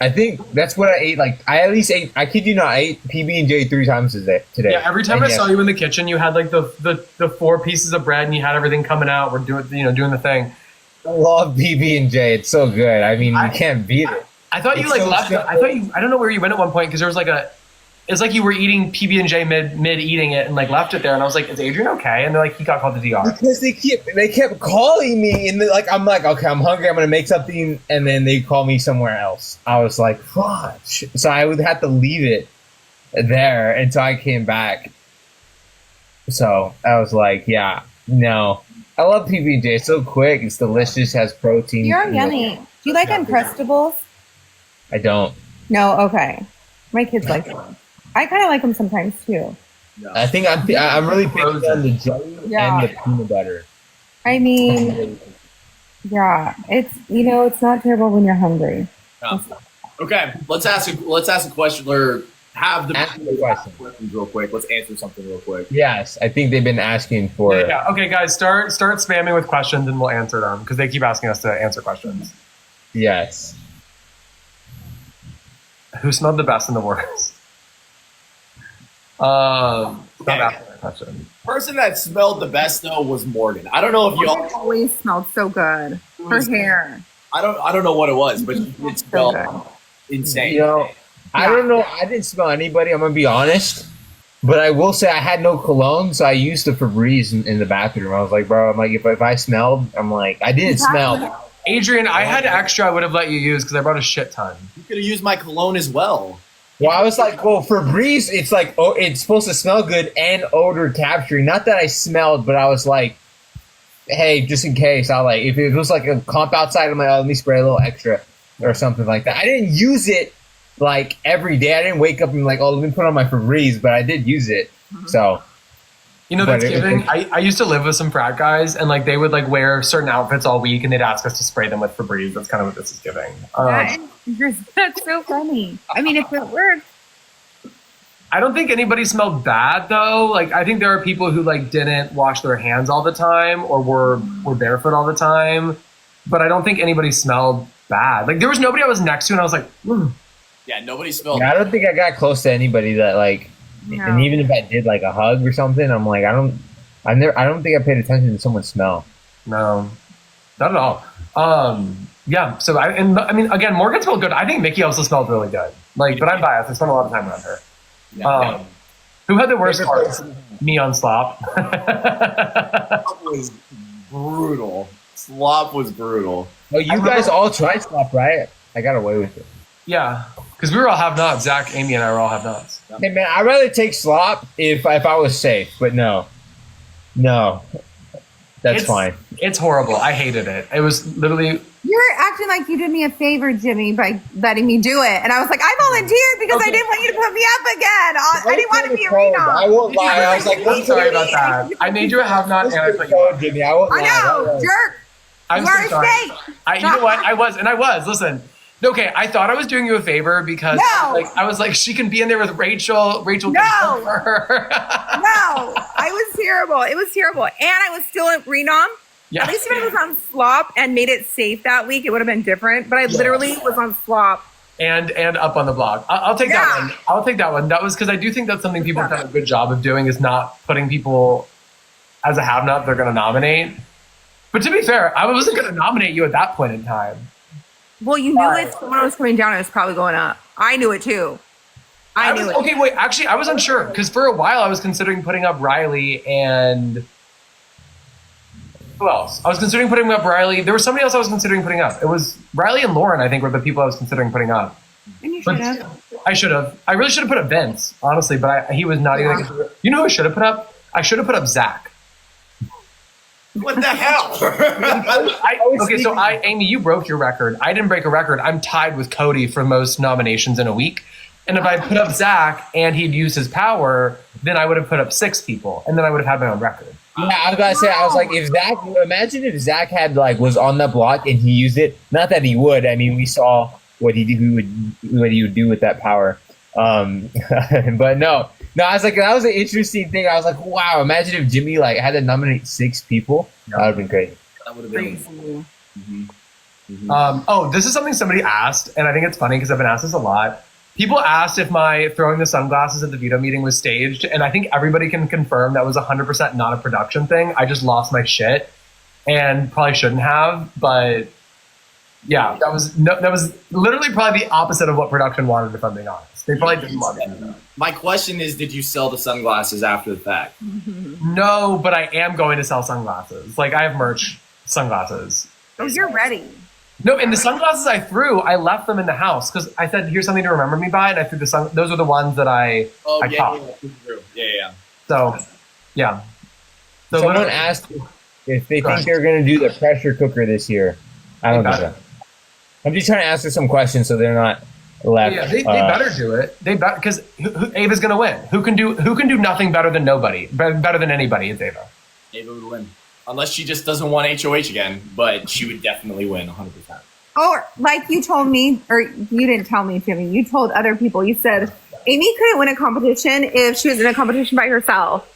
think that's what I ate. Like I at least ate. I kid you not, I ate PB&J 3 times today. Yeah, every time I saw you in the kitchen, you had like the 4 pieces of bread, and you had everything coming out. We're doing the thing. I love PB&J. It's so good. I mean, you can't beat it. I thought you like left. I don't know where you went at one point because there was like it's like you were eating PB&J mid eating it and like left it there, and I was like, is Adrian okay? And they're like, he got called to DR. Because they kept calling me, and I'm like, okay, I'm hungry, I'm gonna make something, and then they call me somewhere else. I was like, fuck. So I would have to leave it there until I came back. So I was like, yeah, no. I love PB&J. It's so quick. It's delicious. Has protein. You're yummy. Do you like Uncrustables? I don't. No. Okay. My kids like them. I kind of like them sometimes too. No. I think I'm really picky on the jelly and the peanut butter. I mean, yeah, it's not terrible when you're hungry. Okay, let's ask a question or have the questions real quick. Let's answer something real quick. Yes, I think they've been asking for. Yeah. Okay, guys, start spamming with questions and we'll answer them because they keep asking us to answer questions. Yes. Who smelled the best in the worst? Question. Person that smelled the best though was Morgan. I don't know if y'all always smelled so good. Her hair. I don't know what it was, but it smelled insane. I don't know. I didn't smell anybody. I'm gonna be honest, but I will say I had no cologne, so I used the Febreze in the bathroom. I was like, bro, I'm like, if I smelled, I'm like, I didn't smell. Adrian, I had extra. I would have let you use because I brought a shit ton. You could have used my cologne as well. Well, I was like, well, Febreze, it's like, it's supposed to smell good and odor capturing. Not that I smelled, but I was like, hey, just in case, if it was like a comp outside, I'm like, let me spray a little extra or something like that. I didn't use it like every day. I didn't wake up and like, let me put on my Febreze, but I did use it. So. That's giving. I used to live with some frat guys, and like they would like wear certain outfits all week, and they'd ask us to spray them with Febreze. That's kind of what this is giving. That's so funny. I mean, if it works. I don't think anybody smelled bad though. Like I think there are people who like didn't wash their hands all the time or were barefoot all the time, but I don't think anybody smelled bad. Like there was nobody I was next to and I was like, Yeah, nobody smelled. Yeah, I don't think I got close to anybody that like, No. and even if I did like a hug or something, I'm like, I don't think I paid attention to someone's smell. no, not at all. Yeah. So I mean, again, Morgan smelled good. I think Mickey also smelled really good. Like, but I'm biased. I spent a lot of time around her. Yeah. Who had the worst part? Me on slop. Slop was brutal. Slop was brutal. Oh, you guys all tried slop, right? I got away with it. Yeah, because we were all have-nots. Zach, Amy, and I were all have-nots. Hey man, I'd rather take slop if I was safe, but no, that's fine. It's horrible. I hated it. It was literally. You're acting like you did me a favor, Jimmy, by letting me do it. And I was like, I volunteered because I didn't want you to put me up again. I didn't want to be a I reno. won't lie. I was like, I'm sorry about that. I made you a have-not, and I put you up. Jimmy. I won't lie. I know, jerk. I'm You so are a sorry. snake. You know what? I was. Listen. Okay, I thought I was doing you a favor because No. like I was like, she can be in there with Rachel. Rachel can No. cook for her. No, I was terrible. It was terrible. And I was still at Renom. Yeah. At least if I was on slop and made it safe that week, it would have been different. But I literally was on slop. And up on the blog. I'll take that one. I'll take that one. That was because I do think that's something people have done a good job of doing is not putting people as a have-not they're going to nominate. But to be fair, I wasn't going to nominate you at that point in time. Well, you knew it. Someone was coming down. It was probably going up. I knew it too. I knew it. Okay, wait. Actually, I was unsure because for a while I was considering putting up Riley and who else? I was considering putting up Riley. There was somebody else I was considering putting up. It was Riley and Lauren, I think, were the people I was considering putting up. And you should have. I should have. I really should have put up Vince, honestly, but he was not even. You know who I should have put up? I should have put up Zach. What the hell? Amy, you broke your record. I didn't break a record. I'm tied with Cody for most nominations in a week. And if I put up Zach and he'd used his power, then I would have put up 6 people, and then I would have had my own record. Yeah, I was about to say, I was like, imagine if Zach had like was on the block and he used it. Not that he would. I mean, we saw what he would do with that power. But no, I was like, that was an interesting thing. I was like, wow, imagine if Jimmy like had to nominate 6 people. That would have been great. That would have been. This is something somebody asked, and I think it's funny because I've been asked this a lot. People asked if my throwing the sunglasses at the veto meeting was staged, and I think everybody can confirm that was 100% not a production thing. I just lost my shit and probably shouldn't have, but yeah, that was literally probably the opposite of what production wanted, if I'm being honest. They probably didn't want it. My question is, did you sell the sunglasses after the fact? No, but I am going to sell sunglasses. Like, I have merch sunglasses. Oh, you're ready. No, and the sunglasses I threw, I left them in the house because I said, here's something to remember me by, and I threw those are the ones that I caught. Yeah. So, yeah. So Someone asked if they think they're going to do the pressure cooker this year. I don't know. I'm just trying to ask her some questions so they're not left. Yeah, they better do it. They better, because Ava's going to win. Who can do nothing better than nobody? Better than anybody is Ava. Ava would win. Unless she just doesn't want HOH again, but she would definitely win 100%. Or like you told me, or you didn't tell me, Jimmy. You told other people. You said Amy couldn't win a competition if she was in a competition by herself.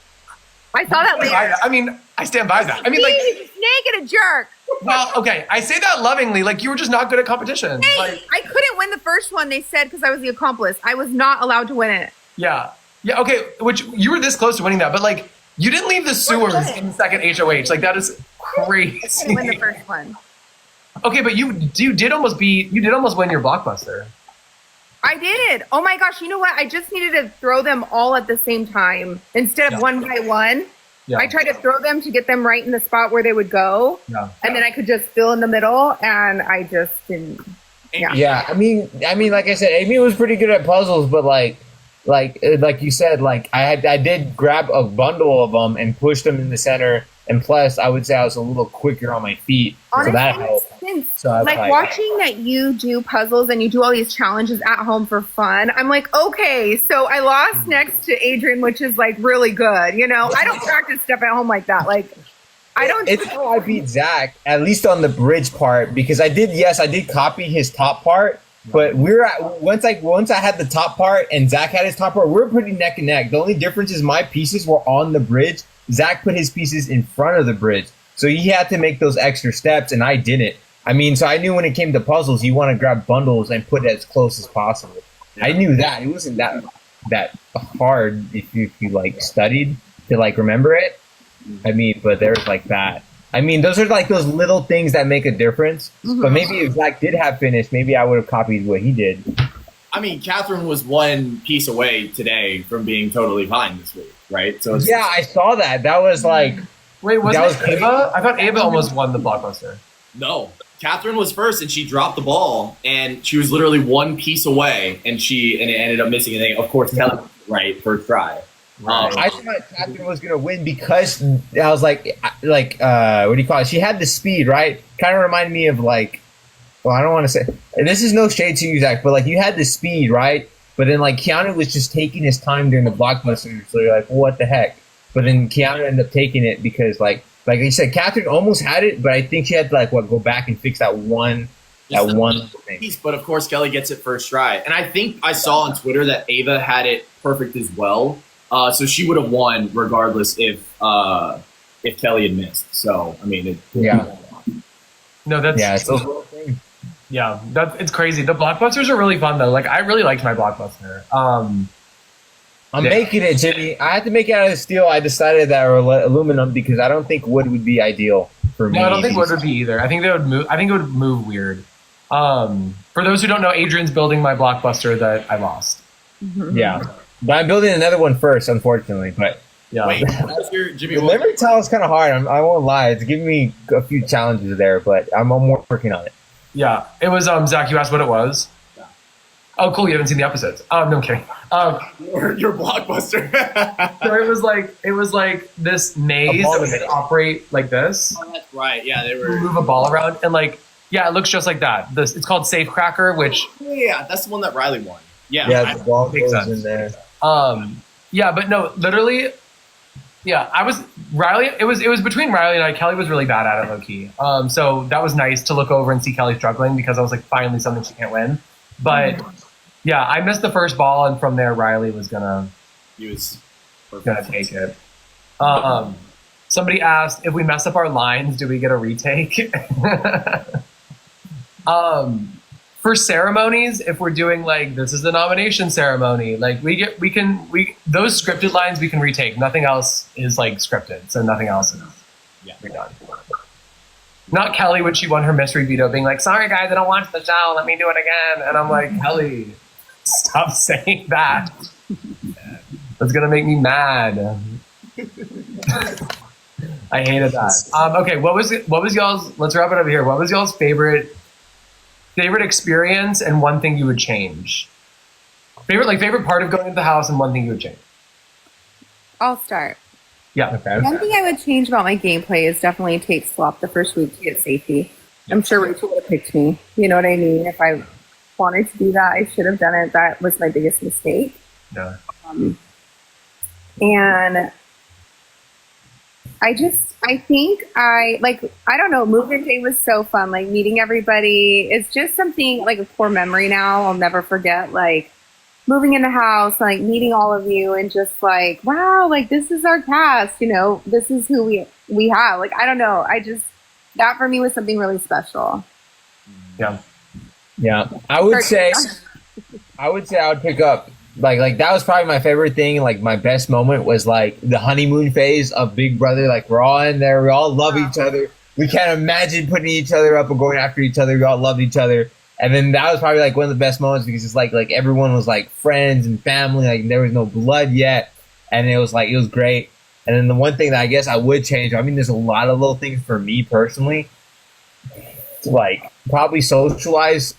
I saw that later. I mean, I stand by that. I mean, like, he's a snake and a jerk. Well, okay, I say that lovingly. Like, you were just not good at competition. Hey, like, I couldn't win the first one. They said because I was the accomplice. I was not allowed to win it. Yeah. Okay. Which you were this close to winning that, but like, you didn't leave the sewers in second HOH. Like, that is crazy. I couldn't win the first one. Okay, but you did almost win your blockbuster. I did. Oh my gosh! You know what? I just needed to throw them all at the same time instead of one by one. Yeah. I tried to throw them to get them right in the spot where they would go, and then I could just fill in the middle, and I just didn't. Yeah. I mean, like I said, Amy was pretty good at puzzles, but like you said, like I did grab a bundle of them and push them in the center, and plus I would say I was a little quicker on my feet, honestly, so that helped. So like watching that you do puzzles and you do all these challenges at home for fun, I'm like, okay, so I lost next to Adrian, which is like really good. You know, I don't practice stuff at home like that. Like, I don't. It's how I beat Zach, at least on the bridge part, because I did copy his top part, But once I had the top part and Zach had his top part, we were pretty neck and neck. The only difference is my pieces were on the bridge. Zach put his pieces in front of the bridge. So he had to make those extra steps, and I didn't. I mean, so I knew when it came to puzzles, you want to grab bundles and put it as close as possible. I knew that. It wasn't that hard if you like studied to like remember it. I mean, but there's like that. I mean, those are like those little things that make a difference. But maybe if Zach did have finished, maybe I would have copied what he did. I mean, Catherine was one piece away today from being totally fine this week, right? So yeah, I saw that. That was like... Wait, was Ava? I thought Ava almost won the blockbuster. No. Catherine was first, and she dropped the ball, and she was literally one piece away, and it ended up missing. And of course, Kelly, right, first try. I thought Catherine was gonna win because I was like, what do you call it? She had the speed, right? Kind of reminded me of like, well, I don't want to say this is no shade to you, Zach, but like you had the speed, right? But then like Keanu was just taking his time during the blockbuster, so you're like, what the heck? But then Keanu ended up taking it because like you said, Catherine almost had it, but I think she had to go back and fix that one thing. Piece, but of course, Kelly gets it first try, and I think I saw on Twitter that Ava had it perfect as well. So she would have won regardless if Kelly had missed. So I mean, No, that's it's those little things. Yeah, it's crazy. The blockbusters are really fun though. Like I really liked my blockbuster. I'm making it, Jimmy. I had to make it out of steel. I decided that or aluminum because I don't think wood would be ideal for me. No, I don't think wood would be either. I think they would move. I think it would move weird. For those who don't know, Adrian's building my blockbuster that I lost. Yeah, but I'm building another one first, unfortunately. But yeah, wait, Jimmy, the memory tile is kind of hard. I won't lie. It's giving me a few challenges there, but I'm working on it. Yeah, it was. Zach, you asked what it was. Oh, cool! You haven't seen the episodes. No, I'm kidding. Your blockbuster. So it was like this maze that would operate like this. Oh, that's right. Yeah, they were move a ball around and it looks just like that. It's called Safe Cracker, which that's the one that Riley won. Yeah, the ball goes in there. But no, literally, I was Riley. It was between Riley and I. Kelly was really bad at it, low key. So that was nice to look over and see Kelly struggling because I was like, finally something she can't win. But I missed the first ball, and from there, Riley was gonna take it. Somebody asked if we mess up our lines, do we get a retake? For ceremonies, if we're doing this is the nomination ceremony, those scripted lines we can retake. Nothing else is scripted, so nothing else is redone. Not Kelly when she won her mystery veto, being like, "Sorry guys, I don't watch the show. Let me do it again." And I'm like, Kelly, stop saying that. That's gonna make me mad. I hated that. Okay, what was y'all's? Let's wrap it up here. What was y'all's favorite experience and one thing you would change? Favorite part of going to the house and one thing you would change. I'll start. Yeah. Okay. One thing I would change about my gameplay is definitely take swap the first week to get safety. I'm sure Rachel would have picked me. You know what I mean? If I wanted to do that, I should have done it. That was my biggest mistake. Yeah. And I think I don't know, movement day was so fun. Meeting everybody is just something a core memory now. I'll never forget, moving in the house, meeting all of you and just wow, this is our cast, this is who we have. I don't know. That for me was something really special. Yeah. Yeah. I would say I would pick up that was probably my favorite thing. My best moment was the honeymoon phase of Big Brother. We're all in there. We all love each other. We can't imagine putting each other up or going after each other. We all loved each other. And then that was probably one of the best moments because it's everyone was friends and family. There was no blood yet. And it was it was great. And then the one thing that I guess I would change, I mean, there's a lot of little things for me personally. Probably socialize,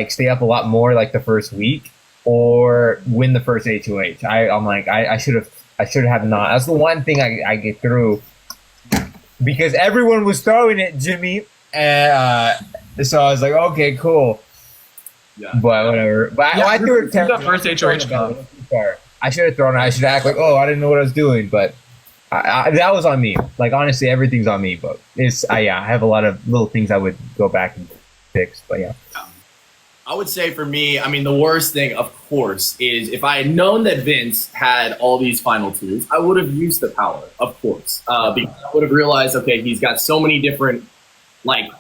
stay up a lot more the first week. Or win the first HOH. I should have not. That's the one thing I get through because everyone was throwing it, Jimmy, and so I was like, okay, cool. Yeah. But whatever. But I threw it. The first HOH. I should have thrown it. I should act I didn't know what I was doing, but that was on me. Honestly, everything's on me. But I have a lot of little things I would go back and fix. But yeah. I would say for me, I mean, the worst thing, of course, is if I had known that Vince had all these final twos, I would have used the power, of course, because I would have realized, okay, he's got so many different like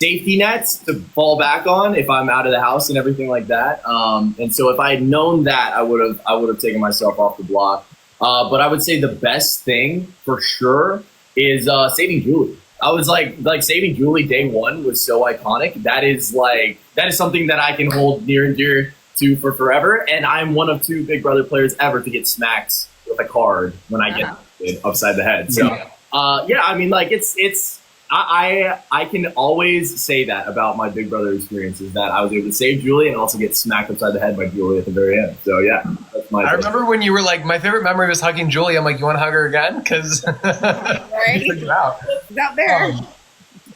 safety nets to fall back on if I'm out of the house and everything like that. And so if I had known that, I would have taken myself off the block. But I would say the best thing for sure is saving Julie. I was like saving Julie day one was so iconic. That is something that I can hold near and dear to for forever. And I'm one of 2 Big Brother players ever to get smacked with a card when I get hit upside the head. So yeah, I mean, like I can always say that about my Big Brother experiences, that I was able to save Julie and also get smacked upside the head by Julie at the very end. So yeah, that's my. I remember when you were like, my favorite memory was hugging Julie. I'm like, you want to hug her again? Because Right? you out. It's out there.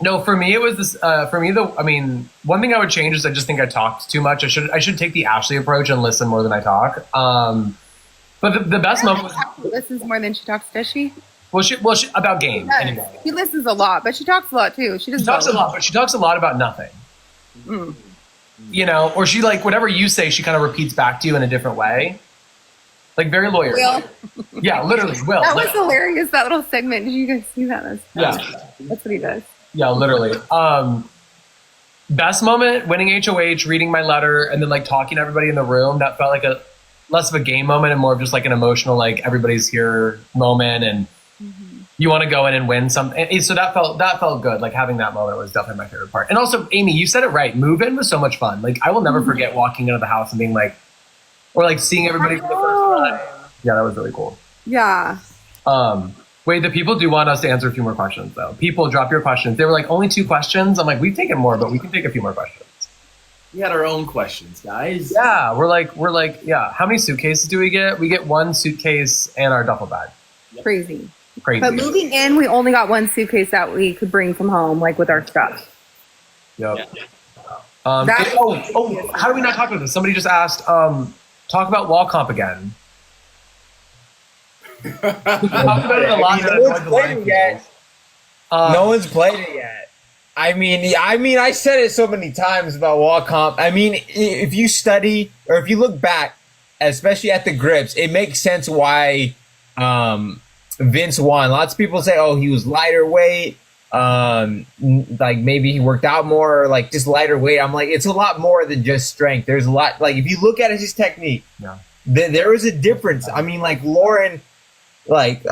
No, for me it was this. For me, I mean, one thing I would change is I just think I talked too much. I should take the Ashley approach and listen more than I talk. But the best moment was She listens more than she talks, does she? well, she about game anyway. She listens a lot, but she talks a lot too. She She talks a lot, but she talks a lot about nothing. You know, or she like whatever you say, she kind of repeats back to you in a different way. Like very lawyer. Will. Yeah, literally. Will. That was hilarious. That little segment. Did you guys see that? Yeah. That's what he does. Yeah, literally. Best moment, winning HOH, reading my letter, and then like talking to everybody in the room. That felt like a less of a game moment and more of just like an emotional, like everybody's here moment, and you want to go in and win something. And so that felt good. Like having that moment was definitely my favorite part. And also, Amy, you said it right. Move in was so much fun. Like I will never forget walking into the house and being like, or like seeing everybody for the first time. Yeah, that was really cool. Yeah. Wait, the people do want us to answer a few more questions, though. People, drop your questions. They were like, only 2 questions. I'm like, we've taken more, but we can take a few more questions. We had our own questions, guys. Yeah, we're like, yeah. How many suitcases do we get? We get 1 suitcase and our duffel bag. Crazy. Crazy. But moving in, we only got 1 suitcase that we could bring from home, like with our stuff. Yep. How do we not talk about this? Somebody just asked, talk about wall comp again. We talked about it a lot. No one's played it yet. No one's played it yet. I mean, I said it so many times about wall comp. I mean, if you study or if you look back, especially at the grips, it makes sense why Vince won. Lots of people say, "Oh, he was lighter weight. Like maybe he worked out more, or like just lighter weight." I'm like, it's a lot more than just strength. There's a lot. Like if you look at his technique, there is a difference. I mean, like Lauren. Like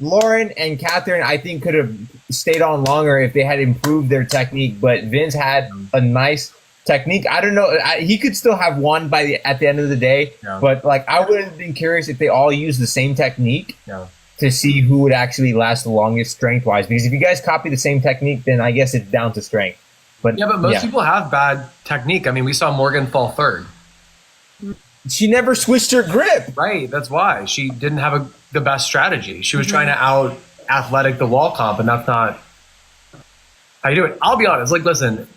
Lauren and Catherine, I think could have stayed on longer if they had improved their technique. But Vince had a nice technique. I don't know. He could still have won at the end of the day. Yeah. But like, I would have been curious if they all used the same technique to see who would actually last the longest strength wise. Because if you guys copy the same technique, then I guess it's down to strength. But most people have bad technique. I mean, we saw Morgan fall third. She never switched her grip. Right. That's why she didn't have the best strategy. She was trying to out athletic the wall comp, and that's not how you do it. I'll be honest. Like, listen,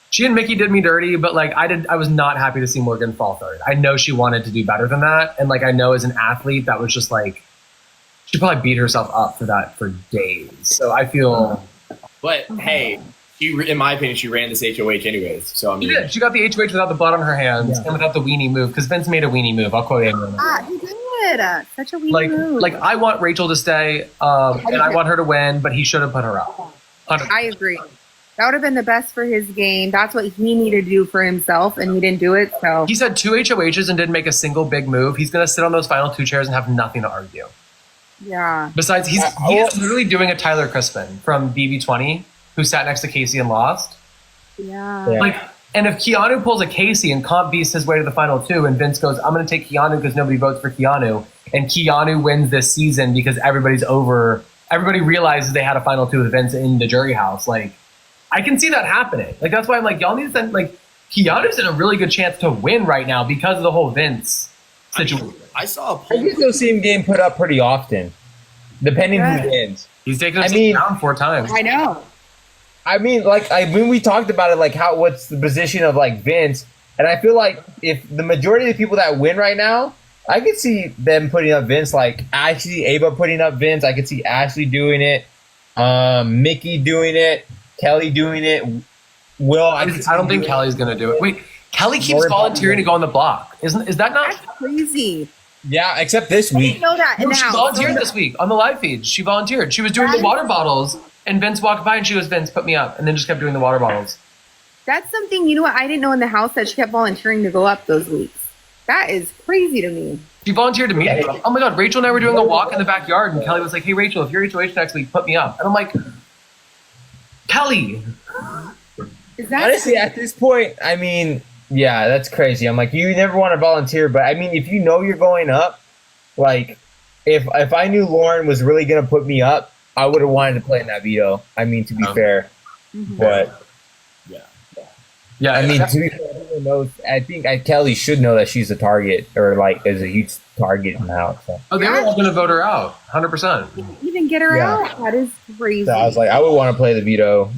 she and Mickey did me dirty, but like I was not happy to see Morgan fall third. I know she wanted to do better than that, and like I know as an athlete that was just like she probably beat herself up for that for days. So I feel. But hey. In my opinion, she ran this HOH anyways. So I mean, she did. She got the HOH without the blood on her hands and without the weenie move, because Vince made a weenie move. I'll quote Adrian. He did. Such a weenie move. Like I want Rachel to stay, and I want her to win, but he should have put her up. 100%. I agree. That would have been the best for his game. That's what he needed to do for himself, and he didn't do it. So he's had 2 HOHs and didn't make a single big move. He's going to sit on those final 2 chairs and have nothing to argue. Yeah. Besides, he's literally doing a Tyler Crispin from BB20, who sat next to Casey and lost. Yeah. Like, and if Keanu pulls a Casey and comp beats his way to the final 2, and Vince goes, "I'm going to take Keanu because nobody votes for Keanu," and Keanu wins this season because everybody realizes they had a final 2 with Vince in the jury house. Like, I can see that happening. Like, that's why I'm like, y'all need to send, like, Keanu's in a really good chance to win right now because of the whole Vince situation. I saw a poll. I still see him getting put up pretty often, depending who wins. He's taken him down 4 times. I know. I mean, like, when we talked about it, like, what's the position of, like, Vince, and I feel like if the majority of the people that win right now, I could see them putting up Vince, like, actually, Ava putting up Vince, I could see Ashley doing it, Mickey doing it, Kelly doing it, Will, I don't think Kelly's going to do it. Wait, Kelly keeps Lauren volunteering to go on the block. Is that not? That's crazy. Yeah, except this I week. didn't know that in No, the she house. volunteered this week on the live feed. She volunteered. She was doing the water bottles, and Vince walked by and she goes, "Vince, put me up," and then just kept doing the water bottles. That's something, you know what, I didn't know in the house that she kept volunteering to go up those weeks. That is crazy to me. She volunteered to meet me. Oh my God, Rachel and I were doing a walk in the backyard, and Kelly was like, "Hey, Rachel, if you're HOH next week, put me up." And I'm like, Kelly. Is that Honestly, at this point, I mean, yeah, that's crazy. I'm like, you never want to volunteer, but I mean, if you know you're going up, like, if I knew Lauren was really gonna put me up, I would have wanted to play in that veto. I mean, to be fair, but Yeah, I mean, to be fair, everyone knows. I think Kelly should know that she's a target, or like is a huge target in the house. So. oh, they were all going to vote her out, 100%. even get her Yeah. out? That is crazy. So I was like, I would want to play the veto.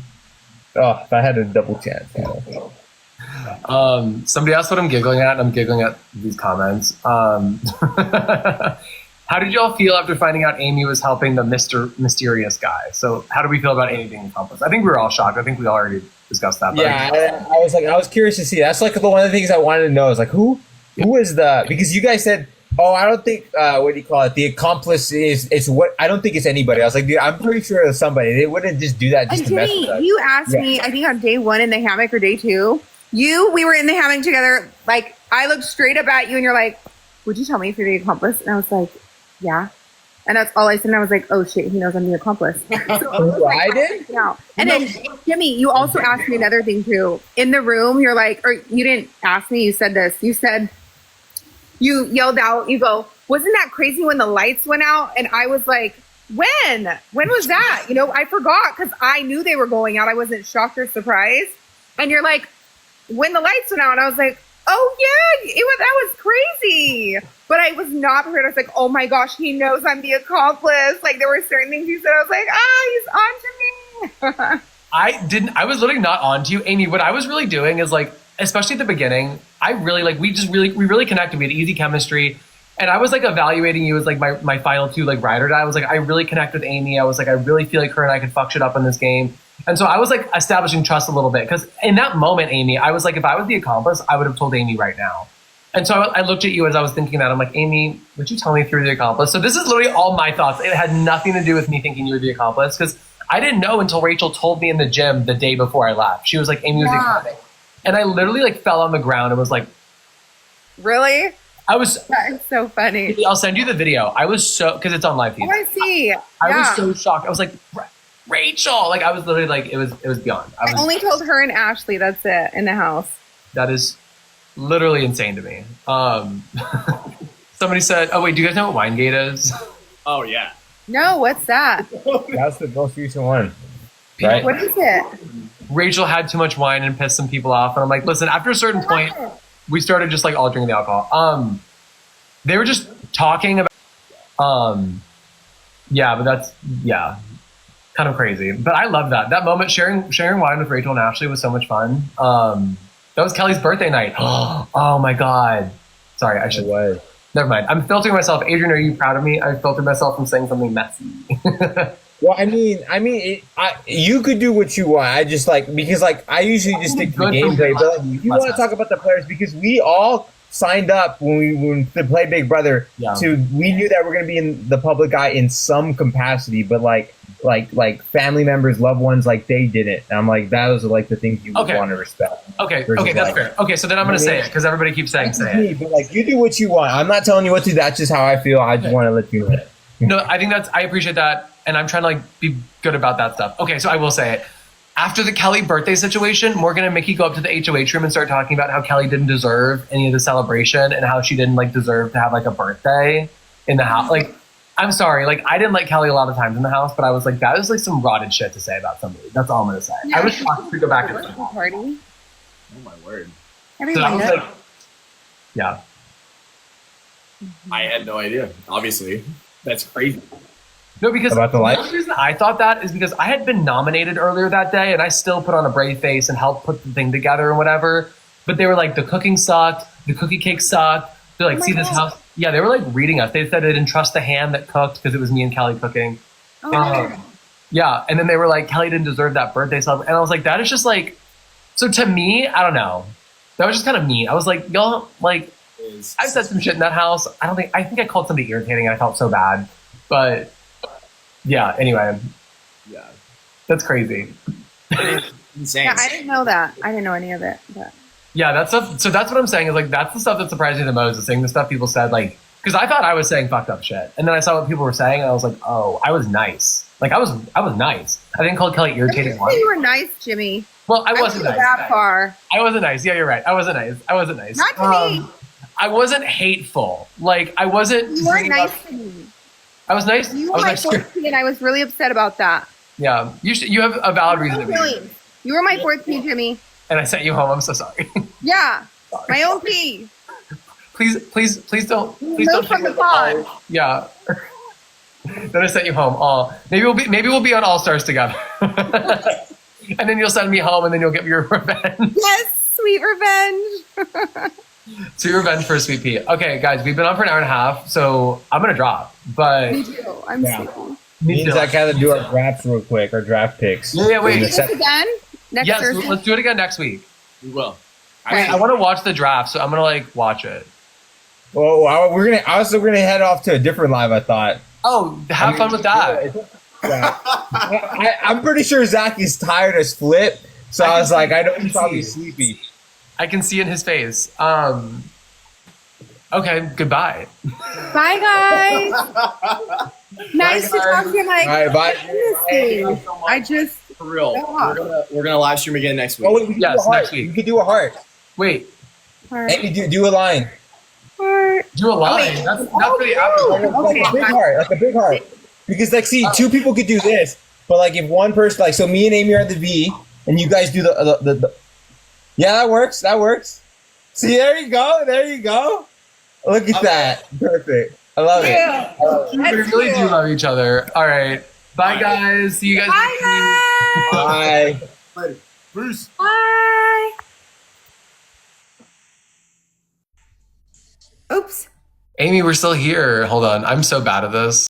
Oh, if I had a double chance. Somebody asked what I'm giggling at, and I'm giggling at these comments. How did y'all feel after finding out Amy was helping the mysterious guy? So how do we feel about Amy being accomplice? I think we were all shocked. I think we already discussed that. But Yeah, I was curious to see. That's like one of the things I wanted to know is like who is the, because you guys said, oh, I don't think what do you call it? The accomplice is what, I don't think it's anybody. I was like, dude, I'm pretty sure it's somebody. They wouldn't just do that just And to mess with Jimmy, us. you asked me, I think on day 1 in the hammock or day 2, we were in the hammock together. Like, I looked straight up at you and you're like, would you tell me if you're the accomplice? And I was like, yeah. And that's all I said. And I was like, oh shit, he knows I'm the accomplice. So I did? Yeah. And then Jimmy, you also asked me another thing too. In the room, you're like, or you didn't ask me, you said this. You said, you yelled out, you go, wasn't that crazy when the lights went out? And I was like, when was that? You know, I forgot because I knew they were going out. I wasn't shocked or surprised. And you're like, when the lights went out, and I was like, oh yeah, that was crazy. But I was not prepared. I was like, oh my gosh, he knows I'm the accomplice. Like there were certain things he said. I was like, he's on to me. I was literally not on to you, Amy. What I was really doing is like, especially at the beginning, I really like, we really connected. We had easy chemistry. And I was like evaluating you as like my final 2 like ride or die. I was like, I really connect with Amy. I was like, I really feel like her and I could fuck shit up in this game. And so I was like establishing trust a little bit because in that moment, Amy, I was like, if I was the accomplice, I would have told Amy right now. And so I looked at you as I was thinking that. I'm like, Amy, would you tell me if you were the accomplice? So this is literally all my thoughts. It had nothing to do with me thinking you were the accomplice because I didn't know until Rachel told me in the gym the day before I left. She was like, Amy was the accomplice. And I literally like fell on the ground and was like, Really? That is so funny. I'll send you the video. I was so, because it's on live feed. Oh, I see. I was so shocked. I was like, Rachel, like I was literally like, it was beyond. I only told her and Ashley, that's it, in the house. That is literally insane to me. Somebody said, oh wait, do you guys know what Winegate is? Oh yeah. No, what's that? That's the most recent one, right? What is it? Rachel had too much wine and pissed some people off. And I'm like, listen, after a certain point, we started just like all drinking the alcohol. They were just talking about, yeah, but that's, yeah, kind of crazy. But I love that moment. Sharing wine with Rachel and Ashley was so much fun. That was Kelly's birthday night. Oh my God. Sorry, I should. Never mind. I'm filtering myself. Adrian, are you proud of me? I filtered myself from saying something messy. Well, I mean, you could do what you want. I just like, because like I usually just stick to the gameplay. But like, you want to talk about the players because we all signed up when we play Big Brother we knew that we're going to be in the public eye in some capacity, but like family members, loved ones, like they didn't. And I'm like, that was like the things you would want to respect. Okay, that's fair. Okay, so then I'm going to say it because everybody keeps saying it. But like, you do what you want. I'm not telling you what to do. That's just how I feel. I just want to let you know. No, I think I appreciate that. And I'm trying to like be good about that stuff. Okay, so I will say it. After the Kelly birthday situation, Morgan and Mickey go up to the HOH room and start talking about how Kelly didn't deserve any of the celebration and how she didn't like deserve to have like a birthday in the house. Like, I'm sorry, like I didn't like Kelly a lot of times in the house, but I was like, that is like some rotted shit to say about somebody. That's all I'm gonna say. Yeah, I was shocked to go back to the party. Oh my word. Everyone so I was knows. like, yeah. I had no idea. Obviously, that's crazy. No, because About the light? the only reason I thought that is because I had been nominated earlier that day and I still put on a brave face and helped put the thing together and whatever. But they were like, the cooking sucked, the cookie cake sucked. They're like, see this house? Yeah, they were like reading us. They said they didn't trust the hand that cooked because it was me and Kelly cooking. Yeah, and then they were like, Kelly didn't deserve that birthday celebration. And I was like, that is just like, so to me, I don't know. That was just kind of mean. I was like, y'all, like, I said some shit in that house. I think I called somebody irritating and I felt so bad. But yeah, anyway. Yeah. That's crazy. Insane. Yeah, I didn't know that. I didn't know any of it. But. Yeah, that's stuff. So that's what I'm saying is like, that's the stuff that surprised me the most, is saying the stuff people said, like, because I thought I was saying fucked up shit. And then I saw what people were saying and I was like, oh, I was nice. Like, I was nice. I didn't call Kelly irritating once. You were nice, Jimmy. Well, I wasn't wouldn't nice. go that far. I wasn't nice. Yeah, you're right. I wasn't nice. Not to me. I wasn't hateful. Like, I wasn't. You weren't nice to me. I was nice. You I were was my nice. fourth P, and I was really upset about that. Yeah, you have a valid reason to be. Really? You were my fourth P, Jimmy. And I sent you home. I'm so sorry. Yeah, my own P. Please don't. Please Move don't from take the pod. Yeah. Then I sent you home. Oh, maybe we'll be on All Stars together. And then you'll send me home, and then you'll get your revenge. Yes, sweet revenge. Sweet revenge for a sweet pea. Okay, guys, we've been on for an hour and a half, so I'm gonna drop. But Me too. I'm sleepy. Me and Zach gotta do our drafts real quick, our draft picks. Yeah, wait. Do this again next Yes, Thursday. let's do it again next week. We will. I want to watch the draft, so I'm gonna like watch it. Well, we're gonna head off to a different live. I thought. Oh, have fun with that. Yeah. I'm pretty sure Zach is tired as flip, so I was like, I know he's probably sleepy. I can see in his face. Okay, goodbay. Bye, guys. Nice to talk to you, Mike. All right, bye. Honestly, I just For real. We're gonna live stream again next week. Oh, wait, we can Yes, do a heart. next week. You could do a heart. Wait, heart, Hey, do a line. heart. do a line. That's for the after. Like a big heart, like a big heart. Because like, see, two people could do this, but like if one person, like, so me and Amy are the V, and you guys do the yeah, that works. That works. See, there you go. Look at that. Perfect. I love Yeah. it. We really do love each other. All right. Bye, guys. See you guys. Bye, guys. Bye. Later. Bruce. Bye. Oops. Amy, we're still here. Hold on. I'm so bad at this.